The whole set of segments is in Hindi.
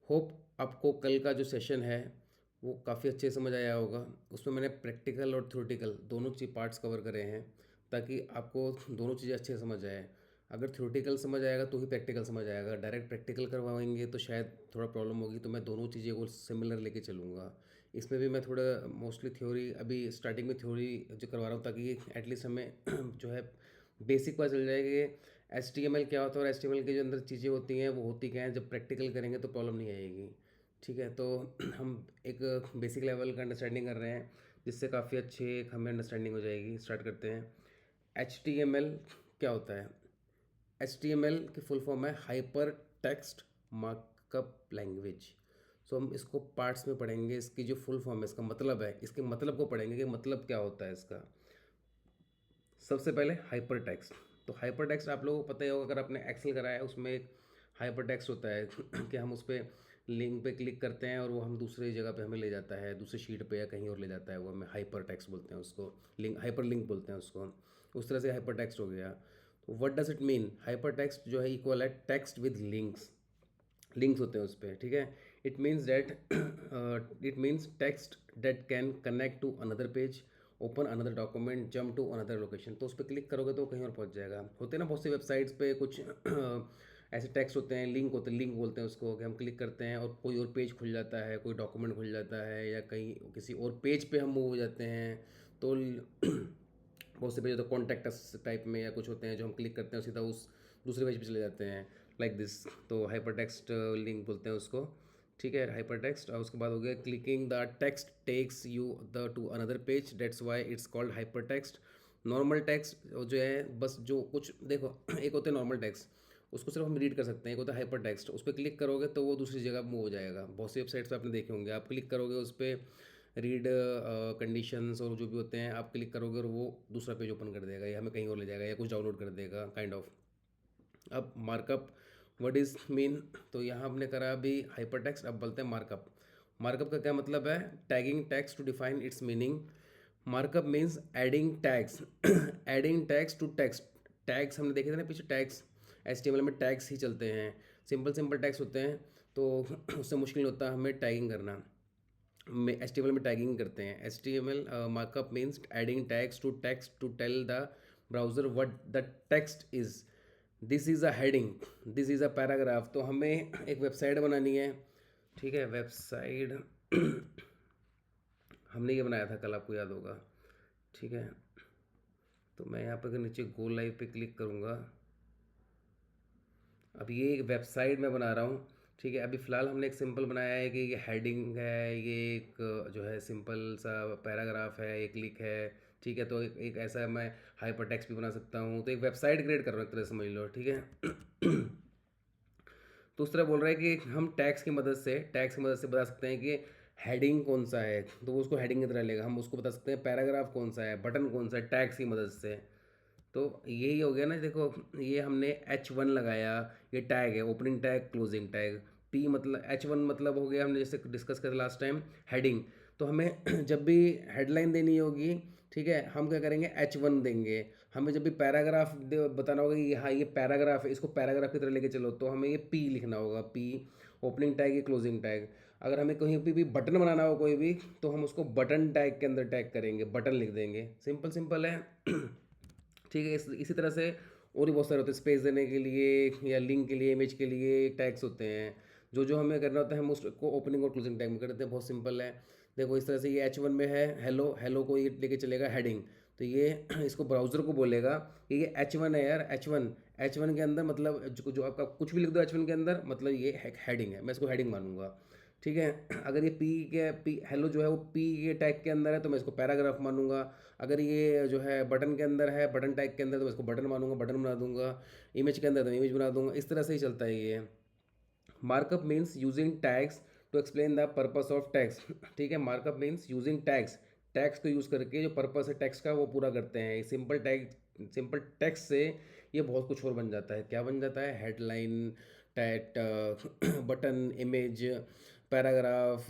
होप आपको कल का जो सेशन है वो काफ़ी अच्छे से समझ आया होगा। उसमें मैंने प्रैक्टिकल और थ्योरेटिकल दोनों चीज़ पार्ट्स कवर करे हैं ताकि आपको दोनों चीज़ें अच्छे से समझ आए। अगर थ्योरेटिकल समझ आएगा तो ही प्रैक्टिकल समझ आएगा, डायरेक्ट प्रैक्टिकल करवाएंगे तो शायद थोड़ा प्रॉब्लम होगी। तो मैं दोनों चीज़ें को सिमिलर लेके चलूँगा। इसमें भी मैं थोड़ा मोस्टली थ्योरी अभी स्टार्टिंग में थ्योरी जो करवा रहा हूँ ताकि एटलीस्ट हमें जो है बेसिक पता चल जाए कि एच टी एम एल क्या होता है और एच टी एम एल के जो अंदर चीज़ें होती हैं वो होती क्या हैं। जब प्रैक्टिकल करेंगे तो प्रॉब्लम नहीं आएगी। ठीक है, तो हम एक बेसिक लेवल का अंडरस्टैंडिंग कर रहे हैं जिससे काफ़ी अच्छी एक हमें अंडरस्टैंडिंग हो जाएगी। स्टार्ट करते हैं। एच टी एम एल क्या होता है? एच टी एम एल की फुल फॉर्म है हाइपर टेक्स्ट मार्कअप लैंग्वेज। सो हम इसको पार्ट्स में पढ़ेंगे। इसकी जो फुल फॉर्म है, इसका मतलब है, इसके मतलब को पढ़ेंगे कि मतलब क्या होता है इसका। सबसे पहले हाइपर टेक्स्ट। तो हाइपर टेक्स्ट आप लोगों को पता ही होगा, अगर आपने एक्सेल कराया है उसमें एक हाइपर टेक्स्ट होता है कि हम उस पर लिंक पे क्लिक करते हैं और वो हम दूसरी जगह पे हमें ले जाता है, दूसरी शीट पे या कहीं और ले जाता है। वो हमें हाइपर टेक्स्ट बोलते हैं उसको, लिंक हाइपर लिंक बोलते हैं उसको। उस तरह से हाइपर टेक्स्ट हो गया। तो what does it mean? Hyper text जो है इक्वल है टेक्स्ट विद लिंक्स। लिंक्स होते हैं उस पर। ठीक है, it means that it means text that can connect to another page, open another document, jump to another location. तो उस पर क्लिक करोगे तो कहीं और पहुंच जाएगा। होते हैं ना बहुत सी वेबसाइट्स पे कुछ ऐसे टेक्स्ट होते हैं, लिंक होते हैं, लिंक बोलते हैं उसको, कि हम क्लिक करते हैं और कोई और पेज खुल जाता है, कोई डॉक्यूमेंट खुल जाता है या कहीं किसी और पेज पे हम मूव हो जाते हैं। तो बहुत से पेज होते हैं कॉन्टैक्ट टाइप में या कुछ होते हैं जो हम क्लिक करते हैं सीधा उस दूसरे पेज पे चले जाते हैं, लाइक दिस। तो हाइपर टेक्स्ट लिंक बोलते हैं उसको। ठीक है, हाइपर टेक्स्ट। और उसके बाद हो गया clicking the text takes you the to another page, that's why it's called hypertext. Normal text जो है बस जो कुछ देखो एक होते हैं नॉर्मल टेक्स्ट, उसको सिर्फ हम रीड कर सकते हैं। एक होता है हाइपर टेक्स्ट, उस पर क्लिक करोगे तो वो दूसरी जगह मूव हो जाएगा। बहुत सी वेबसाइट्स पे आपने देखे होंगे, आप क्लिक करोगे उस पर रीड कंडीशंस और जो भी होते हैं, आप क्लिक करोगे और वो दूसरा पेज ओपन कर देगा या हमें कहीं और ले जाएगा या कुछ डाउनलोड कर देगा, काइंड ऑफ। अब मार्कअप व्हाट इज़ मीन? तो यहाँ हमने करा अभी हाइपर टेक्स्ट, अब बोलते हैं मार्कअप। मार्कअप का क्या मतलब है? Tagging tags to define its meaning. Markup means adding tags adding tags to text. Tags हमने देखे थे ना पीछे, टैग्स एचटीएमएल में टैग्स ही चलते हैं, सिंपल सिंपल टैग्स होते हैं। तो उससे मुश्किल होता है हमें टैगिंग करना। में एचटीएमएल में टैगिंग करते हैं। HTML markup means adding tags to text to tell the browser what the text is. This is a heading, this is a paragraph. तो हमें एक वेबसाइट बनानी है। ठीक है, वेबसाइट हमने ये बनाया था कल, आपको याद होगा। ठीक है, तो मैं यहाँ पर नीचे गो लाइव पे क्लिक करूँगा। अब ये एक वेबसाइट मैं बना रहा हूँ। ठीक है, अभी फ़िलहाल हमने एक सिंपल बनाया है कि ये हेडिंग है, ये एक जो है सिंपल सा पैराग्राफ है, एक लिंक है। ठीक है, तो एक ऐसा मैं हाइपर टेक्स्ट भी बना सकता हूँ। तो एक वेबसाइट क्रिएट कर रहा हूँ एक तरह से समझ लो। ठीक है तो उस तरह बोल रहा है कि हम टैग्स की मदद से बता सकते हैं कि हेडिंग कौन सा है, तो वो उसको हेडिंग की तरह लेगा। हम उसको बता सकते हैं पैराग्राफ कौन सा है, बटन कौन सा है, टैग्स की मदद से। तो यही हो गया ना, देखो ये हमने H1 लगाया, ये टैग है, opening tag, closing tag. P मतलब H1 मतलब हो गया, हमने जैसे डिस्कस किया लास्ट टाइम, हेडिंग। तो हमें जब भी हेडलाइन देनी होगी, ठीक है, हम क्या करेंगे, H1 देंगे। हमें जब भी पैराग्राफ बताना होगा कि हाँ ये पैराग्राफ है, इसको पैराग्राफ की तरह लेके चलो, तो हमें ये P लिखना होगा, P ओपनिंग टैग या क्लोजिंग टैग। अगर हमें कहीं पे भी बटन बनाना हो कोई भी, तो हम उसको बटन टैग के अंदर टैग करेंगे, बटन लिख देंगे। सिंपल सिंपल है ठीक है, इसी तरह से और भी बहुत सारे होते हैं, स्पेस देने के लिए या लिंक के लिए, इमेज के लिए टैग्स होते हैं। जो जो हमें करना होता है हम उसको ओपनिंग और क्लोजिंग टैग में कर देते हैं। बहुत सिंपल है। देखो इस तरह से ये H1 में है हेलो, हेलो को ये लेके चलेगा हेडिंग। तो ये इसको ब्राउज़र को बोलेगा कि ये H1 है यार, H1। H1 के अंदर मतलब जो आपका कुछ भी लिख दो H1 के अंदर, मतलब ये हेडिंग है, मैं इसको हेडिंग मानूंगा। ठीक है, अगर ये पी हेलो जो है वो पी के टैग के अंदर है तो मैं इसको पैराग्राफ मानूंगा। अगर ये जो है बटन के अंदर है, बटन टैग के अंदर, तो मैं इसको बटन मानूंगा, बटन बना दूंगा। इमेज के अंदर तो इमेज बना दूंगा। इस तरह से ही चलता है ये। Markup means using tags to explain the purpose of tags. ठीक है, markup means using tags, tags को यूज़ करके जो पर्पस है टैक्स का वो पूरा करते हैं। सिंपल टैग, सिंपल टेक्स्ट से ये बहुत कुछ और बन जाता है। क्या बन जाता है? हेडलाइन, टैट बटन, इमेज, पैराग्राफ,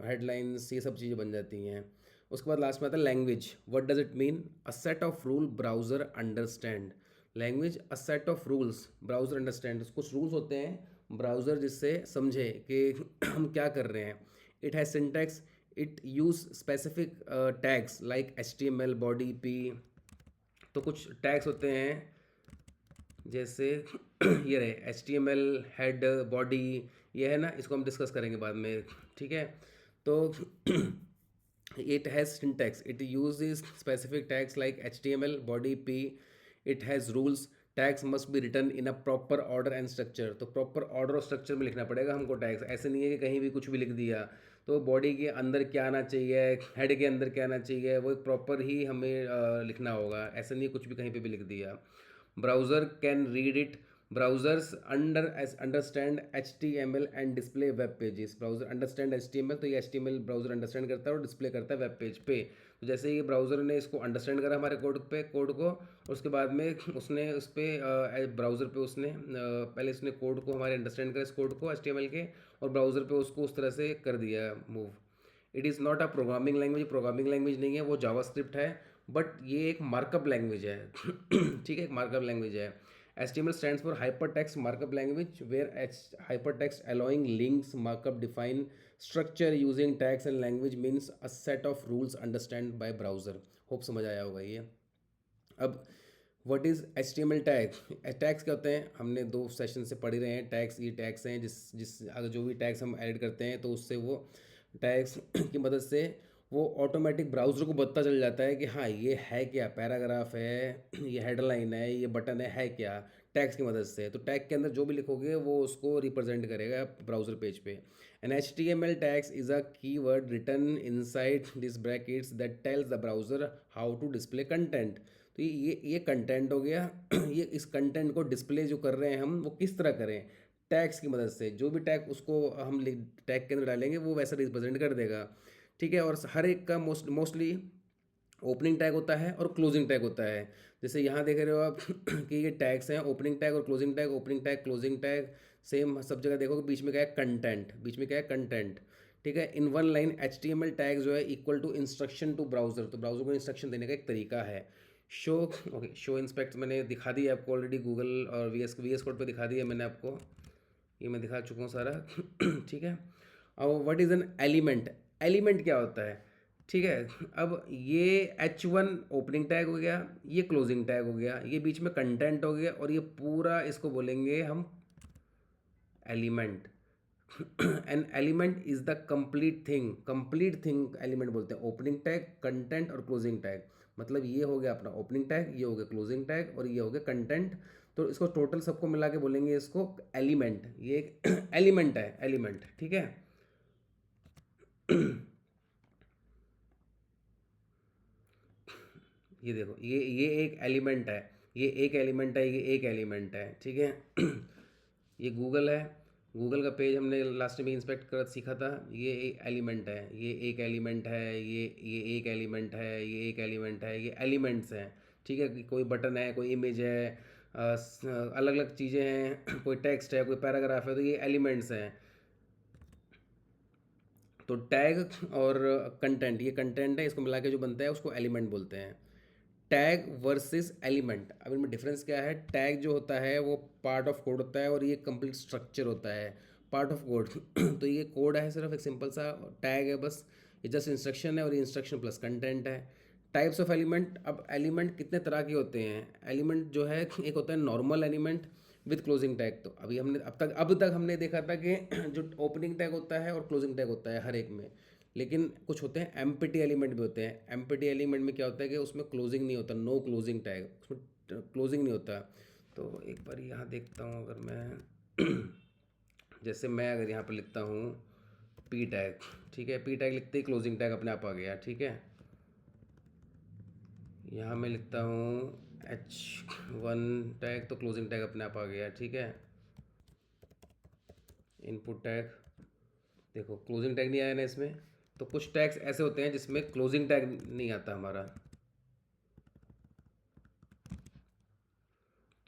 हेडलाइंस, ये सब चीज़ें बन जाती हैं। उसके बाद लास्ट में आता है language. What does it mean? A set of rule browser understand. Language a set of rules browser understand. कुछ रूल्स होते हैं, ब्राउज़र जिससे समझे कि हम क्या कर रहे हैं। It has syntax, it use specific tags like HTML body P. तो कुछ टैग्स होते हैं जैसे ये रहे HTML हेड बॉडी, ये है ना, इसको हम डिस्कस करेंगे बाद में, ठीक है। तो it has syntax, it uses specific tags like HTML body p, it has rules, tags must be written in a proper order and structure। तो प्रॉपर ऑर्डर और स्ट्रक्चर में लिखना पड़ेगा हमको टैग्स, ऐसे नहीं है कि कहीं भी कुछ भी लिख दिया। तो बॉडी के अंदर क्या आना चाहिए, हेड के अंदर क्या आना चाहिए, वो एक प्रॉपर ही हमें लिखना होगा, ऐसे नहीं कुछ भी कहीं पे भी लिख दिया। Browser can read it, browsers understand HTML and display web pages. Browser understand HTML, तो ये HTML ब्राउज़र अंडरस्टैंड करता है और डिस्प्ले करता है वेब पेज पे। तो जैसे ये ब्राउज़र ने इसको अंडरस्टैंड करा हमारे कोड को, उसके बाद में उसने उस पर ब्राउज़र पे उसने पहले उसने कोड को हमारे अंडरस्टैंड करा, इस कोड को HTML के, और ब्राउज़र पे उसको उस तरह से कर दिया move. It is not a programming language, programming language नहीं है, वो जावास्क्रिप्ट है, बट ये एक मार्कअप लैंग्वेज है। ठीक है, एक मार्कअप लैंग्वेज है। HTML stands for Hypertext Markup Language, where hypertext allowing links markup define structure using tags and language means a set of rules understand by browser। Hope समझ आया होगा ये। अब what is HTML tag? Tags क्या होते हैं, हमने 2 सेशन से पढ़ ही रहे हैं। टैग्स ये टैग्स हैं जिस जिस अगर जो भी टैग्स हम ऐड करते हैं तो उससे वो टैग्स की मदद से वो ऑटोमेटिक ब्राउज़र को पता चल जाता है कि हाँ ये है क्या, पैराग्राफ है, ये हेडलाइन है, ये बटन है क्या, टैग्स की मदद से। तो टैग के अंदर जो भी लिखोगे वो उसको रिप्रेजेंट करेगा ब्राउज़र पेज पे। An HTML tags is a keyword written inside this brackets that tells the browser how to display content. तो ये कंटेंट हो गया। ये इस कंटेंट को डिस्प्ले जो कर रहे हैं हम, वो किस तरह करें, टैग्स की मदद से। जो भी टैग उसको हम टैग के अंदर डालेंगे वो वैसा रिप्रेजेंट कर देगा, ठीक है। और हर एक का मोस्टली ओपनिंग टैग होता है और क्लोजिंग टैग होता है। जैसे यहाँ देख रहे हो आप कि ये टैग्स हैं, ओपनिंग टैग और closing tag. Opening tag, closing tag same सब जगह देखोगे, बीच में क्या है, कंटेंट, बीच में क्या है, कंटेंट, ठीक है। In one line HTML tag जो है equal to instruction to browser, तो ब्राउज़र को इंस्ट्रक्शन देने का एक तरीका है। शो, ओके, शो इंस्पेक्ट मैंने दिखा दिया आपको ऑलरेडी, गूगल और VS कोड पे दिखा दिया मैंने आपको, ये मैं दिखा चुका हूँ सारा। ठीक है। अब what is an element? Element क्या होता है, ठीक है। अब ये H1 ओपनिंग टैग हो गया, ये क्लोजिंग टैग हो गया, ये बीच में कंटेंट हो गया, और ये पूरा इसको बोलेंगे हम element. An element is the complete thing element बोलते हैं। ओपनिंग टैग, कंटेंट और क्लोजिंग टैग, मतलब ये हो गया अपना ओपनिंग टैग, ये हो गया क्लोजिंग टैग, और ये हो गया कंटेंट। तो इसको टोटल सबको मिला के बोलेंगे इसको एलिमेंट। ये एक एलिमेंट है, एलिमेंट, ठीक है। ये देखो, ये एक एलिमेंट है, ये एक एलिमेंट है, ये एक एलिमेंट है, ठीक है। ये गूगल है, गूगल का पेज हमने लास्ट में इंस्पेक्ट कर सीखा था। ये एक एलिमेंट है, ये एक एलिमेंट है, ये एक एलिमेंट है, ये एक एलिमेंट है, ये एलिमेंट्स हैं, ठीक है। कोई बटन है, कोई इमेज है, अलग अलग चीज़ें हैं, कोई टेक्स्ट है, कोई पैराग्राफ है, तो ये एलिमेंट्स हैं। तो टैग और कंटेंट, ये कंटेंट है, इसको मिला के जो बनता है उसको एलिमेंट बोलते हैं। टैग वर्सेस एलिमेंट, अब इनमें डिफरेंस क्या है? टैग जो होता है वो पार्ट ऑफ कोड होता है, और ये कंप्लीट स्ट्रक्चर होता है, पार्ट ऑफ कोड। तो ये कोड है, सिर्फ एक सिंपल सा टैग है बस, ये जस्ट इंस्ट्रक्शन है, और ये इंस्ट्रक्शन प्लस कंटेंट है। टाइप्स ऑफ एलिमेंट, अब एलिमेंट कितने तरह के होते हैं? एलिमेंट जो है, एक होता है normal element with closing tag. तो अभी हमने अब तक हमने देखा था कि जो ओपनिंग टैग होता है और क्लोजिंग टैग होता है हर एक में, लेकिन कुछ होते हैं एम्प्टी एलिमेंट भी होते हैं। एम्प्टी एलिमेंट में क्या होता है कि उसमें क्लोजिंग नहीं होता, नो क्लोजिंग टैग, उसमें क्लोजिंग नहीं होता। तो एक बार यहाँ देखता हूँ, अगर मैं जैसे मैं अगर यहाँ पर लिखता हूँ पी टैग, ठीक है, पी टैग लिखते ही क्लोजिंग टैग अपने आप आ गया, ठीक है। यहाँ मैं लिखता हूँ H1 टैग, तो क्लोजिंग टैग अपने आप आ गया, ठीक है। इनपुट टैग, देखो क्लोजिंग टैग नहीं आया ना इसमें। तो कुछ टैग्स ऐसे होते हैं जिसमें क्लोजिंग टैग नहीं आता हमारा,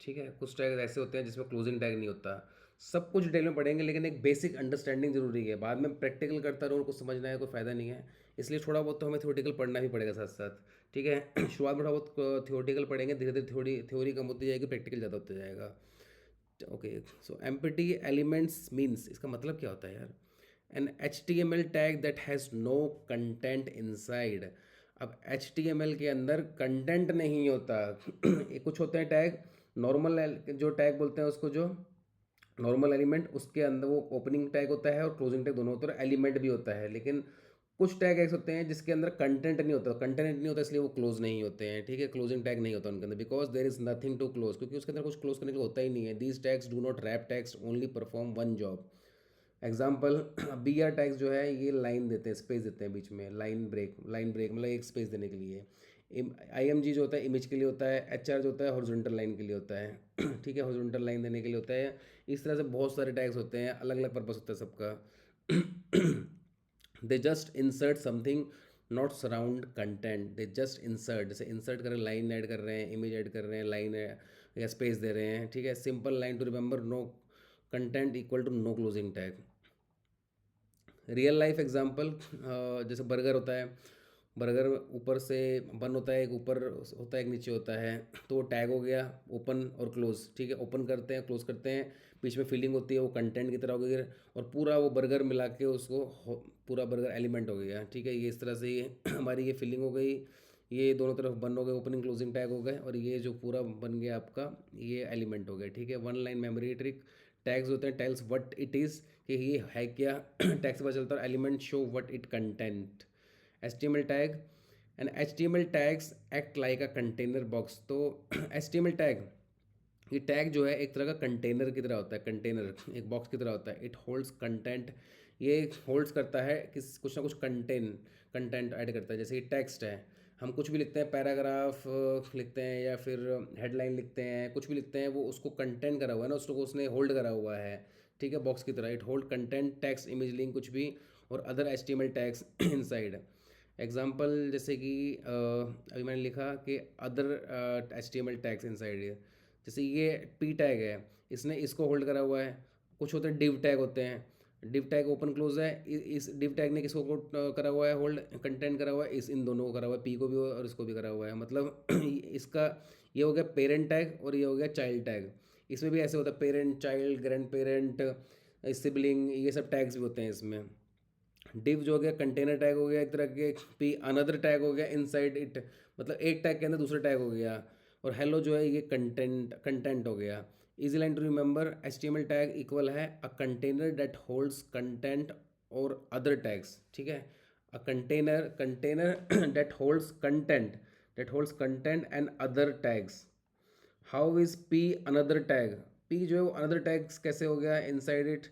ठीक है। कुछ टैग ऐसे होते हैं जिसमें क्लोजिंग टैग नहीं होता। सब कुछ डिटेल में पढ़ेंगे, लेकिन एक बेसिक अंडरस्टैंडिंग जरूरी है। बाद में प्रैक्टिकल करता रहूँ, कुछ समझना है कोई फ़ायदा नहीं है, इसलिए थोड़ा बहुत तो हमें थ्योरेटिकल पढ़ना भी पड़ेगा साथ साथ, ठीक है। शुरुआत में थोड़ा बहुत थ्योरेटिकल पढ़ेंगे, धीरे धीरे थ्योरी थ्योरी कम होती जाएगी, प्रैक्टिकल ज़्यादा होता जाएगा। Okay, so empty elements means, इसका मतलब क्या होता है यार? An H T M L tag that has no content inside. अब एच टी एम एल के अंदर कंटेंट नहीं होता। ये कुछ होते हैं टैग, नॉर्मल जो टैग बोलते हैं उसको, जो नॉर्मल एलिमेंट, उसके अंदर वो ओपनिंग टैग होता है और क्लोजिंग टैग दोनों होता है, एलिमेंट भी होता है। लेकिन कुछ टैग ऐसे होते हैं जिसके अंदर कंटेंट नहीं होता, कंटेंट नहीं होता इसलिए वो क्लोज नहीं होते हैं, ठीक है, क्लोजिंग टैग नहीं होता उनके अंदर, because there is nothing to close, क्योंकि उसके अंदर कुछ क्लोज करने के लिए होता ही नहीं है। These tags do not wrap tags, only perform one job. Example, B R tags जो है ये लाइन देते हैं, स्पेस देते हैं बीच में, लाइन ब्रेक मतलब एक स्पेस देने के लिए। आई एम जी जो होता है इमेज के लिए होता है, एच आर जो होता है हॉरिजॉन्टल लाइन के लिए होता है। ठीक है, हॉरिजॉन्टल लाइन देने के लिए होता है। इस तरह से बहुत सारे टैग्स होते हैं, अलग अलग पर्पस होता है सबका। They just insert something, not surround content, they just insert, जैसे इंसर्ट कर रहे हैं, लाइन ऐड कर रहे हैं, इमेज ऐड कर रहे हैं, लाइन या स्पेस दे रहे हैं, ठीक है। Simple line to remember, no content equal to no closing tag. Real life example, जैसे बर्गर होता है, बर्गर ऊपर से बन होता है, एक ऊपर होता है एक नीचे होता है, तो वो टैग हो गया ओपन और क्लोज, ठीक है, ओपन करते हैं क्लोज करते हैं, बीच में फिलिंग होती है वो कंटेंट की तरह हो गई, और पूरा वो बर्गर मिला के उसको पूरा बर्गर एलिमेंट हो गया, ठीक है। ये इस तरह से ये हमारी ये फिलिंग हो गई, ये दोनों तरफ बन हो गए, ओपनिंग क्लोजिंग टैग हो गए, और ये जो पूरा बन गया आपका ये एलिमेंट हो गया, ठीक है। One line memory trick, tags होते हैं टेल्स व्हाट इट इज़, कि ये है क्या। टैग से पता चलता है, element show what it content. H T M L tag, and H T M L tags act like a container box. तो H T M L tag, ये टैग जो है एक तरह का कंटेनर की तरह होता है, कंटेनर एक बॉक्स की तरह होता है। इट होल्ड्स कंटेंट, ये होल्ड्स करता है किस कुछ ना कुछ कंटेंट ऐड करता है। जैसे ये टेक्स्ट है, हम कुछ भी लिखते हैं, पैराग्राफ लिखते हैं या फिर हेडलाइन लिखते हैं, कुछ भी लिखते हैं, वो उसको कंटेंट करा हुआ है ना, उसको उसने होल्ड करा हुआ है, ठीक है, बॉक्स की तरह। It hold content, text, image, link, कुछ भी, और other H T M L tags inside. Example, जैसे कि अभी मैंने लिखा कि other H T M L tags inside, जैसे ये पी टैग है, इसने इसको होल्ड करा हुआ है। कुछ होते हैं डिव टैग होते हैं, डिव टैग ओपन क्लोज है, इस डिव टैग ने किसको करा हुआ है होल्ड, कंटेंट करा हुआ है, इस इन दोनों को करा हुआ है, पी को भी और इसको भी करा हुआ है। मतलब इसका ये हो गया पेरेंट टैग और ये हो गया चाइल्ड टैग। इसमें भी ऐसे होता है, parent, child, grand parent, sibling, ये सब टैग्स भी होते हैं इसमें। डिव जो हो गया कंटेनर टैग हो गया एक तरह के, पी अनदर टैग हो गया इनसाइड इट, मतलब एक टैग के अंदर दूसरा टैग हो गया। और हेलो जो है ये कंटेंट हो गया। Easy line to remember, H T M L tag equal है a container that holds content और अदर टैग्स, ठीक है। A container that holds content and other tags. How is P another tag, P जो है वो अनदर टैग्स कैसे हो गया inside it.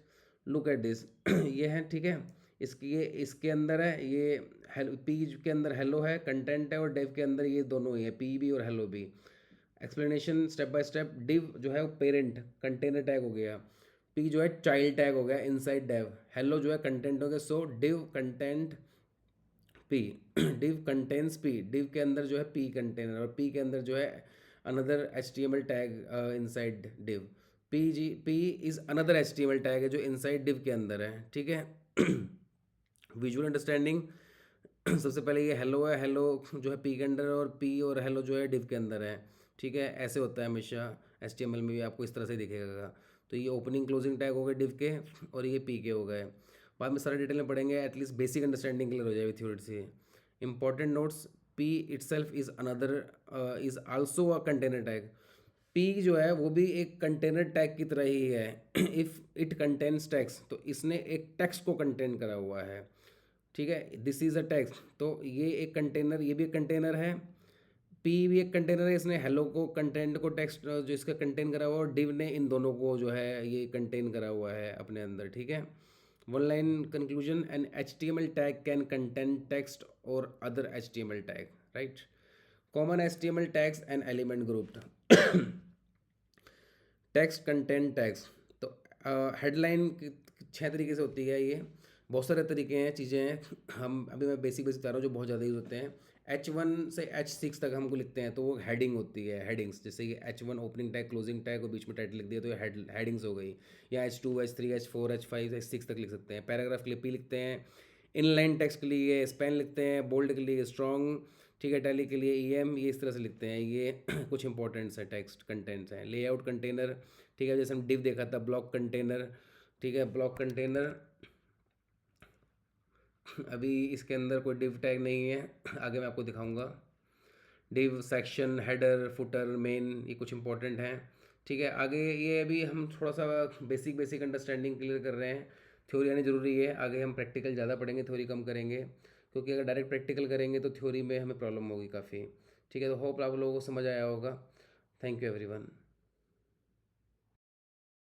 Look at this, ये है, ठीक है, इसकी ये इसके अंदर है ये, पी के अंदर हेलो है, कंटेंट है, और डेव के अंदर ये दोनों ही है, पी भी और हेलो भी। Explanation step by step, div जो है वो पेरेंट कंटेनर टैग हो गया, पी जो है चाइल्ड टैग हो गया इनसाइड डेव, हेलो जो है कंटेंट हो गया, so div content p, div contains p, div के अंदर जो है पी कंटेनर, और पी के अंदर जो है another H T M L tag inside div. P is another H T M L tag है जो इनसाइड डिव के अंदर है, ठीक है। विजुअल अंडरस्टैंडिंग, सबसे पहले ये हेलो है, हेलो जो है पी के अंदर और पी और हेलो जो है डिव के अंदर है, ठीक है। ऐसे होता है हमेशा, एच टी एम एल में भी आपको इस तरह से दिखेगा। तो ये ओपनिंग क्लोजिंग टैग हो गए डिव के, और ये पी के हो गए। बाद में सारे डिटेल में पढ़ेंगे, एटलीस्ट बेसिक अंडरस्टैंडिंग क्लियर हो जाएगी थ्योरी से। Important notes, P it self is another is also a container tag. P जो है वो भी एक कंटेनर टैग की तरह ही है। इफ़ इट कंटेन्स टेक्स्ट, तो इसने एक टेक्स्ट को कंटेन करा हुआ है, ठीक है, दिस इज़ अ टेक्स्ट, तो ये एक कंटेनर, ये भी एक कंटेनर है। पी भी एक कंटेनर है, इसने हेलो को कंटेंट को टेक्स्ट जो इसका कंटेन करा हुआ है, और डिव ने इन दोनों को जो है ये कंटेन करा हुआ है अपने अंदर, ठीक है। One line conclusion, an H T M L tag can contain text और other H T M L tag, right. Common H T M L tags and element grouped. Text content tags, तो हेडलाइन छः तरीके से होती है ये, बहुत सारे तरीके हैं, चीज़ें हैं। हम अभी मैं बेसिक बेसिक बता रहा हूँ जो बहुत ज़्यादा यूज़ होते हैं। H1 से H6 तक हमको लिखते हैं तो वो हेडिंग होती है, हेडिंग्स, जैसे कि H1 opening tag, closing tag, और बीच में टाइटल लिख दिया तो ये हेडिंग्स हो गई। या H2, H3, H4, H5, H6 तक लिख सकते हैं। पैराग्राफ के लिए P लिखते हैं, इनलाइन टेक्स्ट के लिए स्पेन लिखते हैं, बोल्ड के लिए स्ट्रॉन्ग, ठीक है, टैली के लिए EM, ये इस तरह से लिखते हैं। ये कुछ इंपॉर्टेंट्स है टेक्स्ट कंटेंट्स हैं। लेआउट कंटेनर, ठीक है, जैसे हम डिव देखा था, ब्लॉक कंटेनर, ठीक है, ब्लॉक कंटेनर। अभी इसके अंदर कोई डिव टैग नहीं है, आगे मैं आपको दिखाऊंगा। Div, section, header, footer, main, ये कुछ इंपॉर्टेंट हैं। ठीक है, आगे ये अभी हम थोड़ा सा बेसिक बेसिक अंडरस्टैंडिंग क्लियर कर रहे हैं। थ्योरी आनी ज़रूरी है, आगे हम प्रैक्टिकल ज़्यादा पढ़ेंगे, थ्योरी कम करेंगे, क्योंकि अगर डायरेक्ट प्रैक्टिकल करेंगे तो थ्योरी में हमें प्रॉब्लम होगी काफ़ी। ठीक है, तो होप आप लोगों को समझ आया होगा। Thank you everyone.